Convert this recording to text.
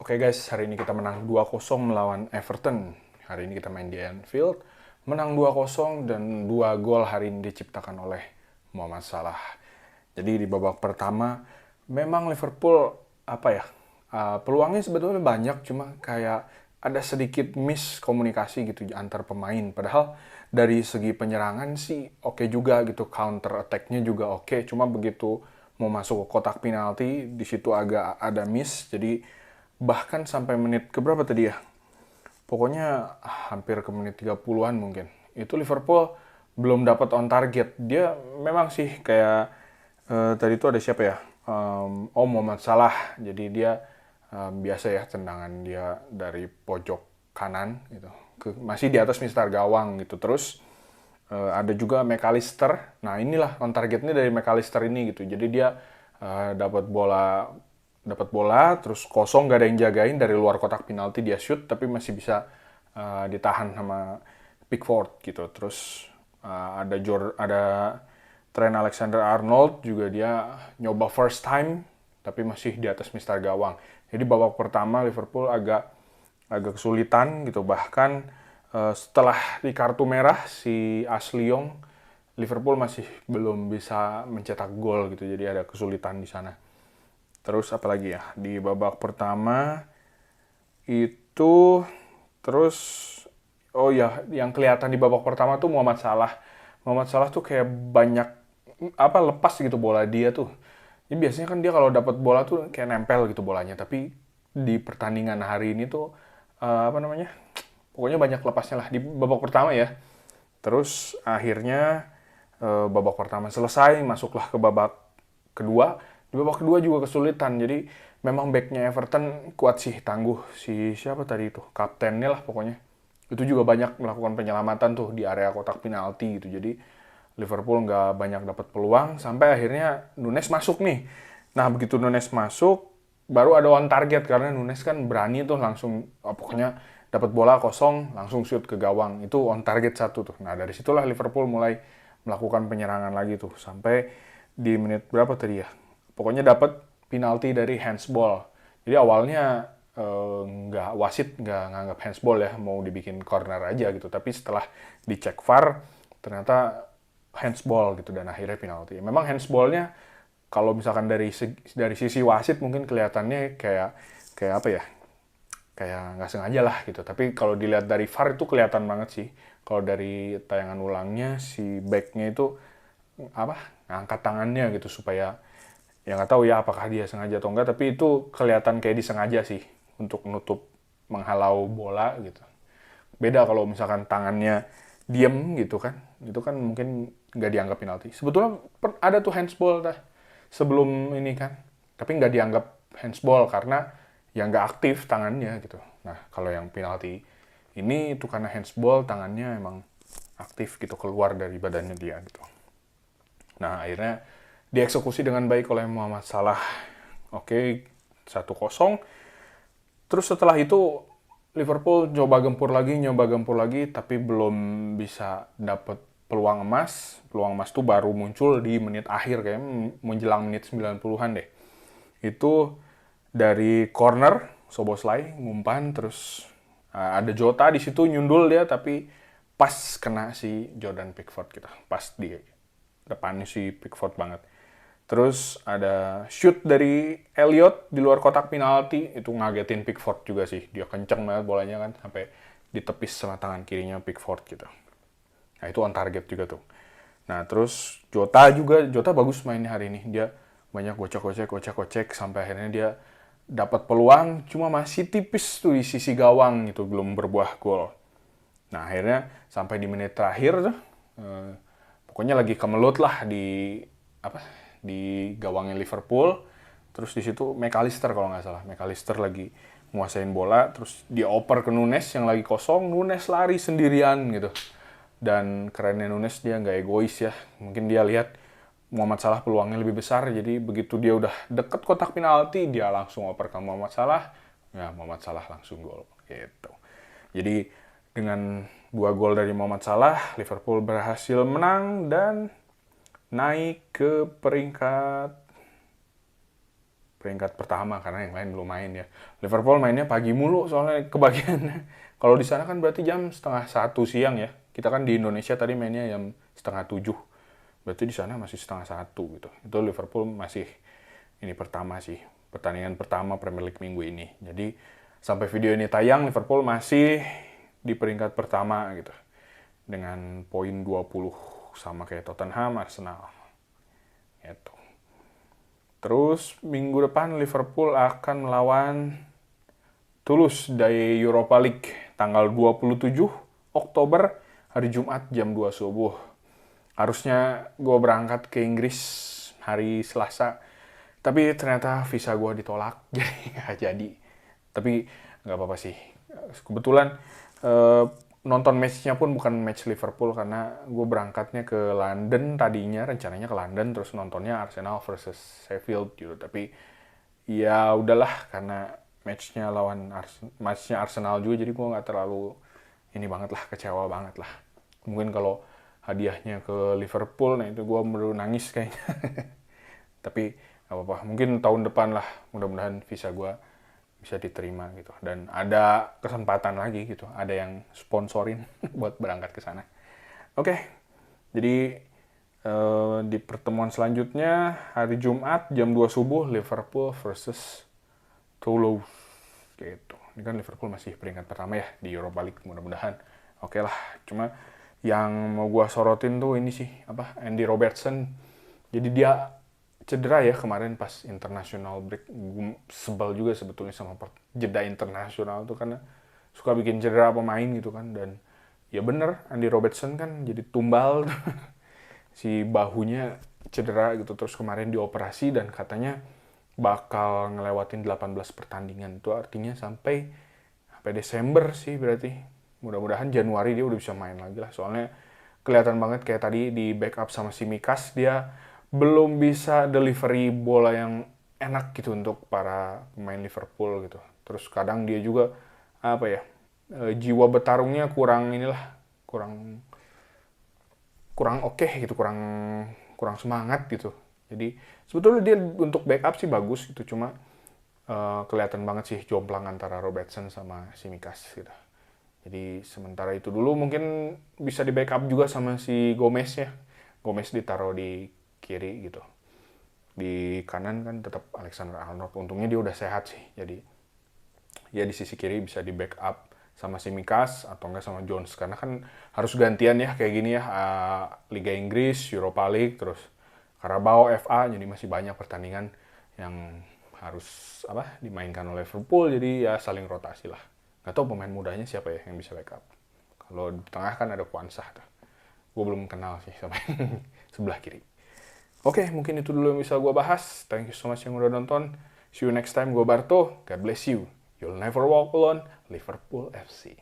Oke guys, hari ini kita menang 2-0 melawan Everton. Hari ini kita main di Anfield, menang 2-0 dan 2 gol hari ini diciptakan oleh Mohamed Salah. Jadi di babak pertama memang Liverpool peluangnya sebetulnya banyak, cuma kayak ada sedikit miskomunikasi gitu antar pemain. Padahal dari segi penyerangan sih oke juga gitu, counter attack-nya juga oke, cuma begitu mau masuk ke kotak penalti di situ agak ada miss. Jadi bahkan sampai menit keberapa tadi ya? Pokoknya hampir ke menit 30-an mungkin. Itu Liverpool belum dapat on target. Dia memang sih kayak tadi itu ada siapa ya? Mohamed Salah. Jadi dia biasa ya tendangan dia dari pojok kanan gitu. Masih di atas mistar gawang gitu. Terus ada juga McAllister. Nah, inilah on targetnya dari McAllister ini gitu. Jadi dia dapat bola terus kosong, gak ada yang jagain, dari luar kotak penalti dia shoot tapi masih bisa ditahan sama Pickford gitu. Terus ada Trent Alexander-Arnold juga, dia nyoba first time tapi masih di atas mistar gawang. Jadi babak pertama Liverpool agak kesulitan gitu. Bahkan setelah di kartu merah si Ashley Young, Liverpool masih belum bisa mencetak gol gitu. Jadi ada kesulitan di sana. Terus apalagi ya, di babak pertama itu terus oh ya, yang kelihatan di babak pertama tuh Muhammad Salah. Muhammad Salah tuh kayak banyak lepas gitu bola dia tuh. Ini biasanya kan dia kalau dapat bola tuh kayak nempel gitu bolanya, tapi di pertandingan hari ini tuh pokoknya banyak lepasnya lah di babak pertama ya. Terus akhirnya babak pertama selesai, masuklah ke babak kedua. Di babak kedua juga kesulitan. Jadi memang backnya Everton kuat sih, tangguh. Si siapa tadi itu? Kaptennya lah pokoknya. Itu juga banyak melakukan penyelamatan tuh di area kotak penalti gitu. Jadi Liverpool nggak banyak dapat peluang sampai akhirnya Nunes masuk nih. Nah, begitu Nunes masuk baru ada on target karena Nunes kan berani tuh langsung pokoknya dapat bola kosong langsung shoot ke gawang. Itu on target satu tuh. Nah, dari situlah Liverpool mulai melakukan penyerangan lagi tuh sampai di menit berapa tadi ya? Pokoknya dapat penalti dari handsball. Jadi awalnya nggak wasit nggak nganggap handsball ya, mau dibikin corner aja gitu. Tapi setelah dicek VAR ternyata handsball gitu dan akhirnya penalti. Memang handsballnya kalau misalkan dari sisi wasit mungkin kelihatannya kayak apa ya? Kayak nggak sengaja lah gitu. Tapi kalau dilihat dari VAR itu kelihatan banget sih. Kalau dari tayangan ulangnya si backnya itu ngangkat tangannya gitu supaya ya nggak tahu ya apakah dia sengaja atau enggak, tapi itu kelihatan kayak disengaja sih untuk menutup menghalau bola gitu. Beda kalau misalkan tangannya diem gitu kan, itu kan mungkin nggak dianggap penalti. Sebetulnya ada tuh handsball sebelum ini kan, tapi nggak dianggap handsball karena ya nggak aktif tangannya gitu. Nah, kalau yang penalti ini itu karena handsball, tangannya emang aktif gitu, keluar dari badannya dia gitu. Nah, akhirnya dieksekusi dengan baik oleh Mohamed Salah. Oke, 1-0. Terus setelah itu Liverpool nyoba gempur lagi, tapi belum bisa dapat peluang emas. Peluang emas tuh baru muncul di menit akhir, kayak menjelang menit 90-an deh. Itu dari corner, Szoboszlai ngumpan, terus ada Jota di situ nyundul dia, tapi pas kena si Jordan Pickford gitu. Pas di depannya si Pickford banget. Terus ada shoot dari Elliot di luar kotak penalti, itu ngagetin Pickford juga sih. Dia kenceng banget bolanya kan, sampai ditepis sama tangan kirinya Pickford gitu. Nah, itu on target juga tuh. Nah, terus Jota bagus mainnya hari ini. Dia banyak gocek sampai akhirnya dia dapat peluang, cuma masih tipis tuh di sisi gawang gitu, belum berbuah gol. Nah, akhirnya sampai di menit terakhir tuh, pokoknya lagi kemelut lah di gawangnya Liverpool. Terus di situ McAllister kalau nggak salah, McAllister lagi nguasain bola, terus dia oper ke Nunes yang lagi kosong, Nunes lari sendirian gitu. Dan kerennya Nunes, dia nggak egois ya, mungkin dia lihat Muhammad Salah peluangnya lebih besar, jadi begitu dia udah deket kotak penalti, dia langsung oper ke Muhammad Salah, ya Muhammad Salah langsung gol gitu. Jadi dengan 2 gol dari Muhammad Salah, Liverpool berhasil menang dan naik ke peringkat peringkat pertama karena yang lain belum main ya. Liverpool mainnya pagi mulu soalnya kebagiannya. Kalau di sana kan berarti jam 12:30 siang ya. Kita kan di Indonesia tadi mainnya jam 6:30. Berarti di sana masih 12:30 gitu. Itu Liverpool masih ini pertama sih. Pertandingan pertama Premier League minggu ini. Jadi sampai video ini tayang Liverpool masih di peringkat pertama gitu. Dengan poin 20 sama kayak Tottenham, Arsenal. Gitu. Terus minggu depan Liverpool akan melawan Toulouse dari Europa League tanggal 27 Oktober hari Jumat jam 2 subuh. Harusnya gue berangkat ke Inggris hari Selasa, tapi ternyata visa gue ditolak, jadi nggak jadi. Tapi nggak apa-apa sih. Kebetulan nonton match-nya pun bukan match Liverpool karena gue berangkatnya ke London tadinya, rencananya ke London terus nontonnya Arsenal versus Sheffield gitu. Tapi ya udahlah karena match-nya Arsenal juga, jadi gue nggak terlalu ini banget lah, kecewa banget lah. Mungkin kalau hadiahnya ke Liverpool, nah itu gue baru nangis kayaknya. Tapi nggak apa-apa, mungkin tahun depan lah, mudah-mudahan visa gue bisa diterima gitu. Dan ada kesempatan lagi gitu, ada yang sponsorin buat berangkat ke sana. Oke, jadi di pertemuan selanjutnya hari Jumat jam 2 subuh Liverpool versus Toulouse gitu. Ini kan Liverpool masih peringkat pertama ya di Europa League, mudah-mudahan oke lah. Cuma yang mau gua sorotin tuh ini sih, Andy Robertson. Jadi dia cedera ya kemarin pas international break. Gua sebel juga sebetulnya sama jeda internasional tuh karena suka bikin cedera pemain gitu kan. Dan ya bener, Andy Robertson kan jadi tumbal si bahunya cedera gitu, terus kemarin dioperasi dan katanya bakal ngelewatin 18 pertandingan. Itu artinya sampai Desember sih berarti. Mudah-mudahan Januari dia udah bisa main lagi lah. Soalnya kelihatan banget kayak tadi di backup sama Tsimikas, dia belum bisa delivery bola yang enak gitu untuk para pemain Liverpool gitu. Terus kadang dia juga jiwa bertarungnya kurang oke gitu, kurang semangat gitu. Jadi sebetulnya dia untuk backup sih bagus gitu, cuma kelihatan banget sih jomplang antara Robertson sama Tsimikas gitu. Jadi sementara itu dulu mungkin bisa di backup juga sama si Gomez ya. Gomez ditaruh di kiri gitu. Di kanan kan tetap Alexander-Arnold. Untungnya dia udah sehat sih. Jadi ya di sisi kiri bisa di backup sama Tsimikas atau enggak sama Jones. Karena kan harus gantian ya kayak gini ya. Liga Inggris, Europa League, terus Carabao, FA. Jadi masih banyak pertandingan yang harus dimainkan oleh Liverpool. Jadi ya saling rotasi lah. Gak tau pemain mudanya siapa ya yang bisa backup. Kalau di tengah kan ada Kwanzaa tuh. Gue belum kenal sih sama yang sebelah kiri. Oke, mungkin itu dulu yang bisa gue bahas. Thank you so much yang udah nonton. See you next time. Gue Barto. God bless you. You'll never walk alone. Liverpool FC.